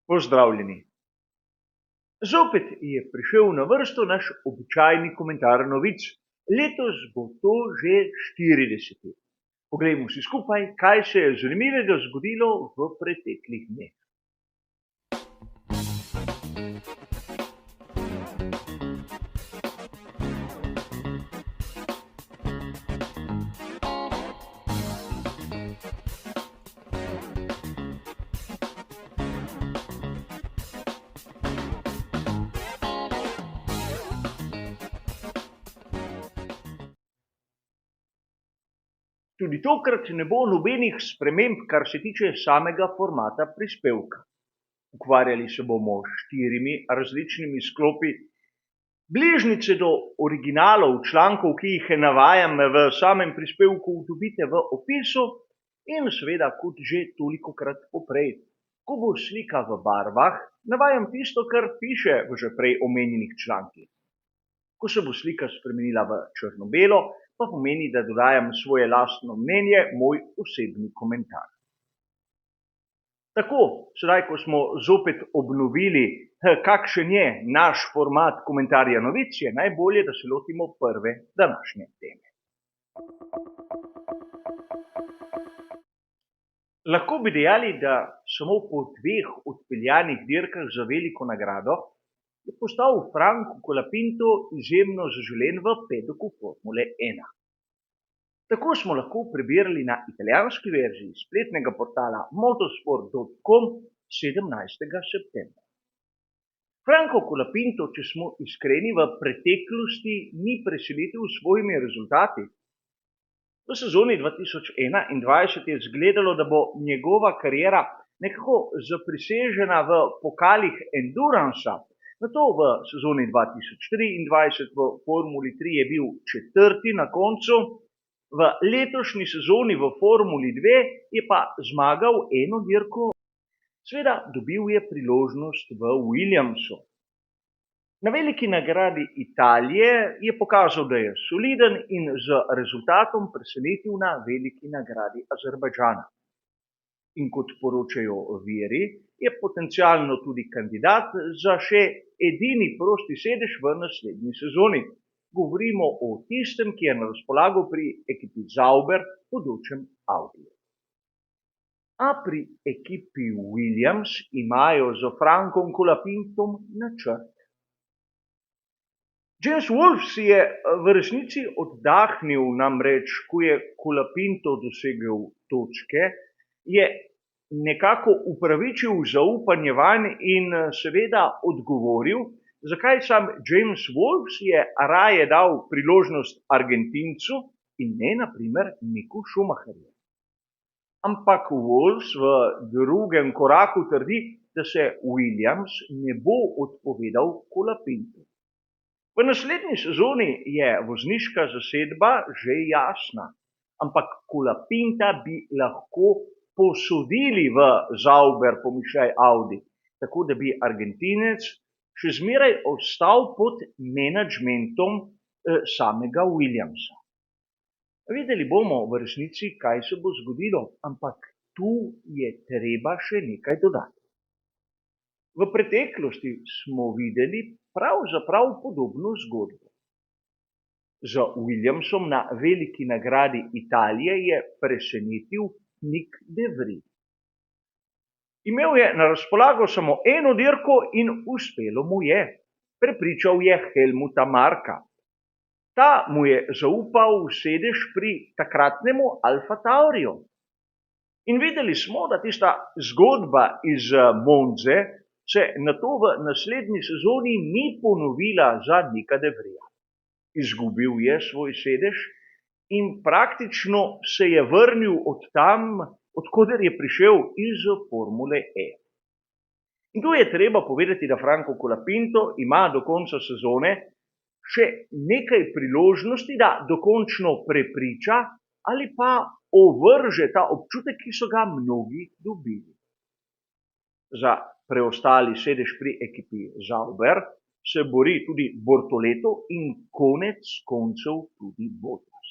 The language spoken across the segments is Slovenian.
Pozdravljeni. Zopet je prišel na vrsto naš običajni komentar novic. Letos bo to že 40. Poglejmo si skupaj, kaj se je zanimivega zgodilo v preteklih dneh. Tudi tokrat ne bo nobenih sprememb, kar se tiče samega formata prispevka. Ukvarjali se bomo s 4 različnimi sklopi. Bližnjice do originalov člankov, ki jih navajam v samem prispevku, dobite v opisu in seveda, kot že tolikokrat poprej, ko bo slika v barvah, navajam tisto, kar piše v že prej omenjenih člankih. Ko se bo slika spremenila v črno-belo, pa pomeni, da dodajam svoje lastno mnenje, moj osebni komentar. Tako, sedaj, ko smo zopet obnovili, kakšen je naš format komentarja novic, je najbolje, da se lotimo prve današnje teme. Lahko bi dejali, da samo po 2 odpeljanih dirkah za veliko nagrado je postal Franco Colapinto izjemno zaželen v pedoku Formule 1. Tako smo lahko prebirali na italijanski verziji spletnega portala motorsport.com 17. septembra. Franco Colapinto, če smo iskreni, v preteklosti ni presenetil s svojimi rezultati. V sezoni 2021 je izgledalo, da bo njegova kariera nekako zaprisežena v pokalih Enduransa. Nato v sezoni 2023 v Formuli 3 je bil 4. na koncu, v letošnji sezoni v Formuli 2 je pa zmagal eno dirko. Seveda dobil je priložnost v Williamsu. Na veliki nagradi Italije je pokazal, da je soliden in z rezultatom presenetil na veliki nagradi Azerbajdžana. In kot poročajo viri, je potencialno tudi kandidat za še edini prosti sedež v naslednji sezoni. Govorimo o tistem, ki je na razpolago pri ekipi Sauber, bodočem Audiju. A pri ekipi Williams imajo z Francom Colapintom načrt. James Wolf si je v resnici oddahnil, namreč, ko je Colapinto dosegel točke, je nekako upravičil zaupanje vanj in seveda odgovoril, zakaj sam James Wolf je raje dal priložnost Argentincu in ne, na primer, Miku Schumacherju. Ampak Wolf v drugem koraku trdi, da se Williams ne bo odpovedal Colapintu. V naslednji sezoni je vozniška zasedba že jasna, ampak Colapinta bi lahko posodili v Sauber, pomišljaj Audi, tako da bi Argentinec še zmeraj ostal pod menedžmentom samega Williamsa. Videli bomo v resnici, kaj se bo zgodilo, ampak tu je treba še nekaj dodati. V preteklosti smo videli pravzaprav podobno zgodbo. Z Williamsom na veliki nagradi Italije je presenetil Nick de Vries. Imel je na razpolago samo eno dirko in uspelo mu je. Prepričal je Helmuta Marka. Ta mu je zaupal sedež pri takratnemu Alfa Tauriju. In videli smo, da tista zgodba iz Monze se nato v naslednji sezoni ni ponovila za Nicka de Vriesa. Izgubil je svoj sedež in praktično se je vrnil od tam, odkoder je prišel iz Formule E. In tu je treba povedati, da Franco Colapinto ima do konca sezone še nekaj priložnosti, da dokončno prepriča ali pa ovrže ta občutek, ki so ga mnogi dobili. Za preostali sedež pri ekipi Sauber se bori tudi Bortoleto in konec koncev tudi Bottas.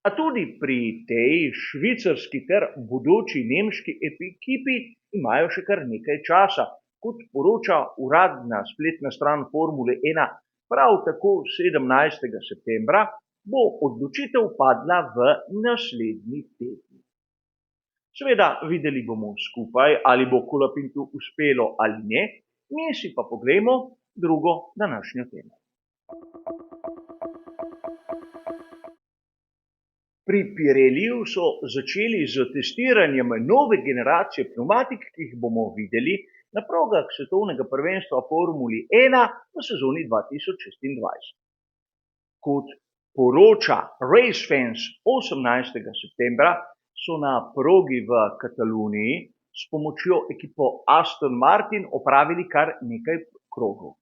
A tudi pri tej švicarski ter bodoči nemški ekipi imajo še kar nekaj časa. Kot poroča uradna spletna stran Formule 1, prav tako 17. septembra bo odločitev padla v naslednjih tednih. Seveda videli bomo skupaj, ali bo Colapintu uspelo ali ne, mi si pa poglejmo drugo današnjo temo. Pri Pirelliju so začeli z testiranjem nove generacije pnevmatik, ki jih bomo videli na progah svetovnega prvenstva Formuli 1 v sezoni 2026. Kot poroča RaceFans 18. septembra, so na progi v Kataloniji s pomočjo ekipo Aston Martin opravili kar nekaj krogov.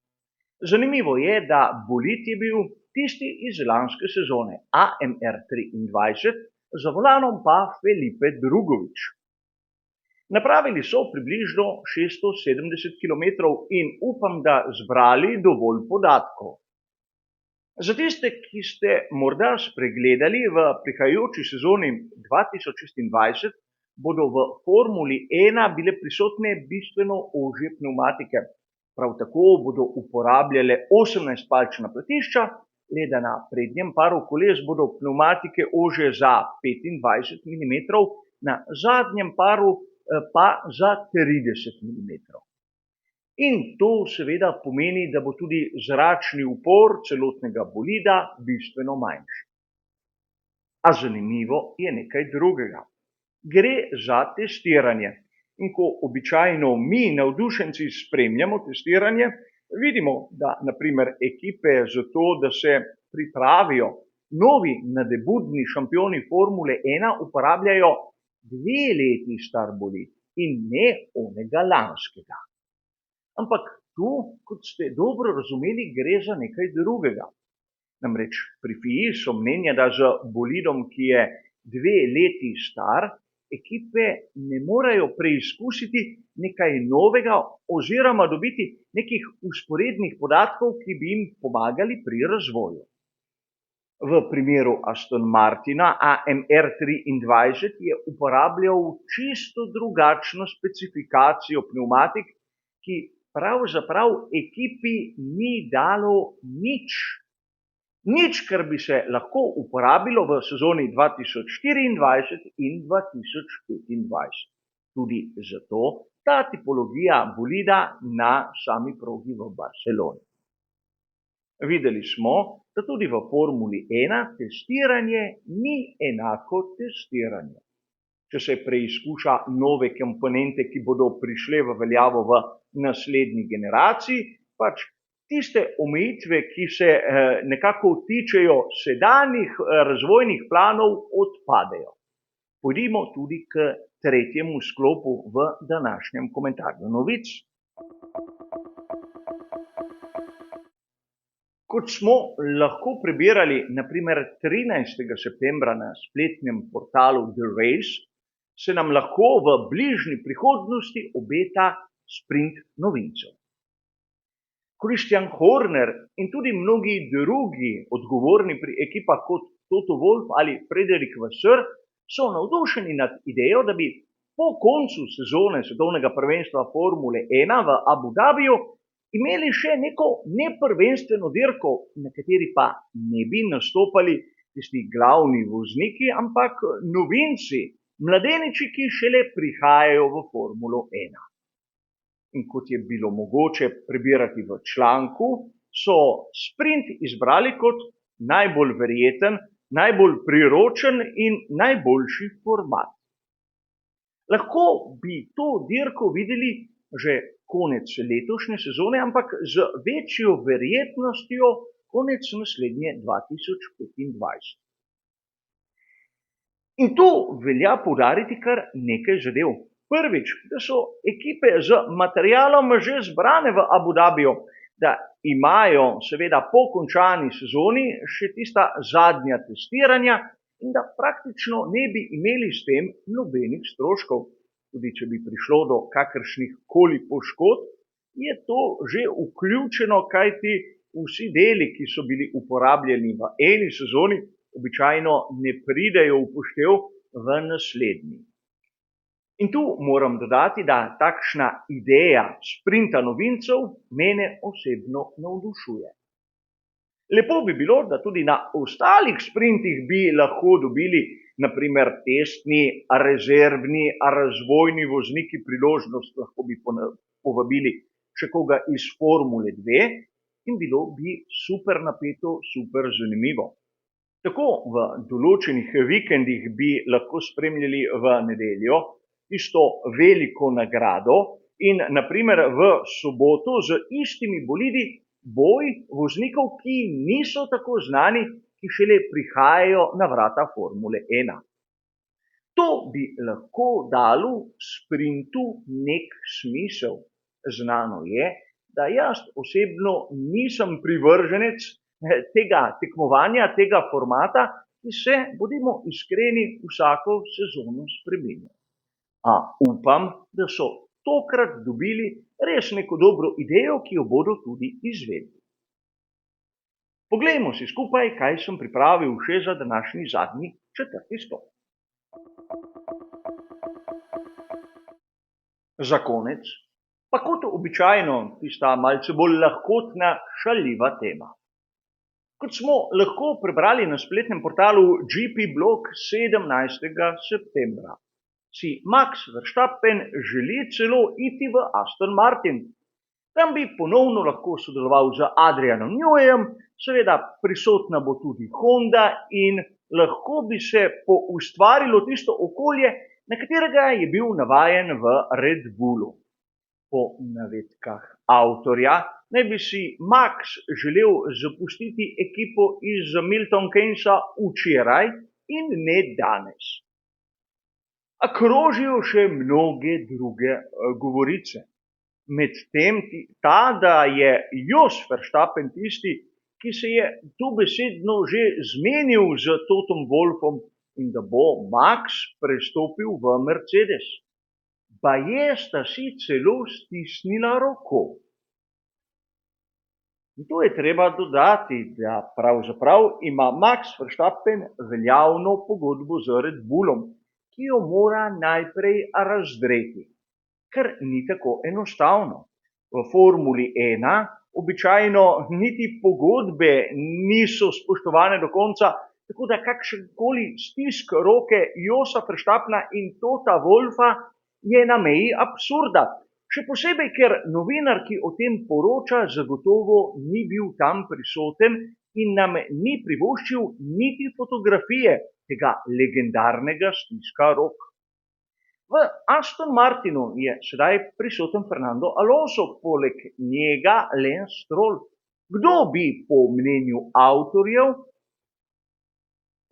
Zanimivo je, da bolid je bil tisti iz lanske sezone AMR 23, za volanom pa Felipe Drugovič. Napravili so približno 670 km in upam, da zbrali dovolj podatkov. Za tiste, ki ste morda spregledali, v prihajajoči sezoni 2026 bodo v Formuli 1 bile prisotne bistveno ožje pnevmatike. Prav tako bodo uporabljale 18-palčna platišča, le da na prednjem paru koles bodo pnevmatike ožje za 25 mm, na zadnjem paru pa za 30 mm. In to seveda pomeni, da bo tudi zračni upor celotnega bolida bistveno manjši. A zanimivo je nekaj drugega. Gre za testiranje. In ko običajno mi, navdušenci, spremljamo testiranje, vidimo, da naprimer ekipe za to, da se pripravijo novi nadebudni šampioni Formule 1, uporabljajo 2 leti star bolid in ne onega lanskega. Ampak tu, kot ste dobro razumeli, gre za nekaj drugega. Namreč pri FII so mnenja, da z bolidom, ki je 2 leti star, ekipe ne morejo preizkusiti nekaj novega oziroma dobiti nekih usporednih podatkov, ki bi jim pomagali pri razvoju. V primeru Aston Martina AMR 23 je uporabljal čisto drugačno specifikacijo pnevmatik, ki pravzaprav ekipi ni dalo nič. Nič, kar bi se lahko uporabilo v sezoni 2024 in 2025. Tudi zato ta tipologija bolida na sami progi v Barceloni. Videli smo, da tudi v Formuli 1 testiranje ni enako testiranje. Če se preizkuša nove komponente, ki bodo prišle v veljavo v naslednji generaciji, pač tiste omejitve, ki se nekako tičejo sedanjih razvojnih planov, odpadejo. Pojdimo tudi k tretjemu sklopu v današnjem komentarju novic. Kot smo lahko prebirali naprimer 13. septembra na spletnem portalu The Race, se nam lahko v bližnji prihodnosti obeta sprint novincev. Christian Horner in tudi mnogi drugi odgovorni pri ekipah kot Toto Wolff ali Frederik Vasseur so navdušeni nad idejo, da bi po koncu sezone svetovnega prvenstva Formule 1 v Abu Dhabiju imeli še neko neprvenstveno dirko, na kateri pa ne bi nastopali tisti glavni vozniki, ampak novinci, mladeniči, ki šele prihajajo v Formulo 1. In kot je bilo mogoče prebirati v članku, so sprint izbrali kot najbolj verjeten, najbolj priročen in najboljši format. Lahko bi to dirko videli že konec letošnje sezone, ampak z večjo verjetnostjo konec naslednje 2025. In tu velja poudariti kar nekaj zadev. Prvič, da so ekipe z materialom že zbrane v Abu Dhabiju, da imajo seveda po končani sezoni še tista zadnja testiranja in da praktično ne bi imeli s tem nobenih stroškov. Tudi če bi prišlo do kakršnih koli poškodb, je to že vključeno, kajti vsi deli, ki so bili uporabljeni v eni sezoni, običajno ne pridejo v upoštev v naslednji. In tu moram dodati, da takšna ideja sprinta novincev mene osebno navdušuje. Lepo bi bilo, da tudi na ostalih sprintih bi lahko dobili naprimer testni, rezervni, razvojni vozniki priložnost, lahko bi povabili še koga iz Formule 2 in bilo bi super napeto, super zanimivo. Tako v določenih vikendih bi lahko spremljali v nedeljo tisto veliko nagrado in naprimer v soboto z istimi bolidi boj voznikov, ki niso tako znani, ki šele prihajajo na vrata Formule 1. To bi lahko dalo sprintu nek smisel. Znano je, da jaz osebno nisem privrženec tega tekmovanja, tega formata, ki se, bodimo iskreni, vsako sezono spreminja. A upam, da so tokrat dobili res neko dobro idejo, ki jo bodo tudi izvedli. Poglejmo si skupaj, kaj sem pripravil še za današnji zadnji 4. stop. Za konec, pa kot običajno, tista malce bolj lahkotna, šaljiva tema. Kot smo lahko prebrali na spletnem portalu GP Blog 17. septembra, si Max Verstappen želi celo iti v Aston Martin. Tam bi ponovno lahko sodeloval z Adrianom Neweyjem, seveda prisotna bo tudi Honda in lahko bi se poustvarilo tisto okolje, na katerega je bil navajen v Red Bullu. Po navedkah avtorja naj bi si Max želel zapustiti ekipo iz Milton Keynesa včeraj in ne danes. A krožijo še mnoge druge govorice. Medtem ta, da je Jos Verstappen tisti, ki se je dobesedno že zmenil z Totom Wolffom in da bo Max prestopil v Mercedes. Baje sta si celo stisnila roko. In tu je treba dodati, da pravzaprav ima Max Verstappen veljavno pogodbo z Red Bullom, ki jo mora najprej razdreti, ker ni tako enostavno. V Formuli 1 običajno niti pogodbe niso spoštovane do konca, tako da kakšenkoli stisk roke Josa Verstappena in Tota Wolffa je na meji absurda. Še posebej, ker novinar, ki o tem poroča, zagotovo ni bil tam prisoten in nam ni privoščil niti fotografije tega legendarnega stiska rok. V Aston Martinu je sedaj prisoten Fernando Alonso, poleg njega Lance Stroll. Kdo bi po mnenju avtorjev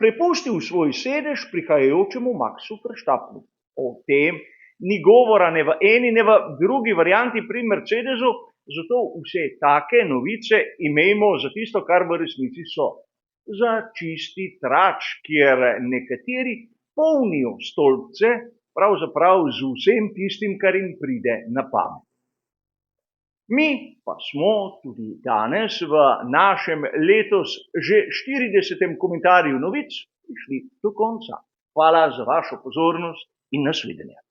prepustil svoj sedež prihajajočemu Maxu Verstappenu? O tem ni govora ne v eni, ne v drugi varianti pri Mercedesu, zato vse take novice imejmo za tisto, kar v resnici so. Za čisti trač, kjer nekateri polnijo stolpce pravzaprav z vsem tistim, kar jim pride na pamet. Mi pa smo tudi danes v našem letos že 40. komentarju novic prišli do konca. Hvala za vašo pozornost in nasvidenje.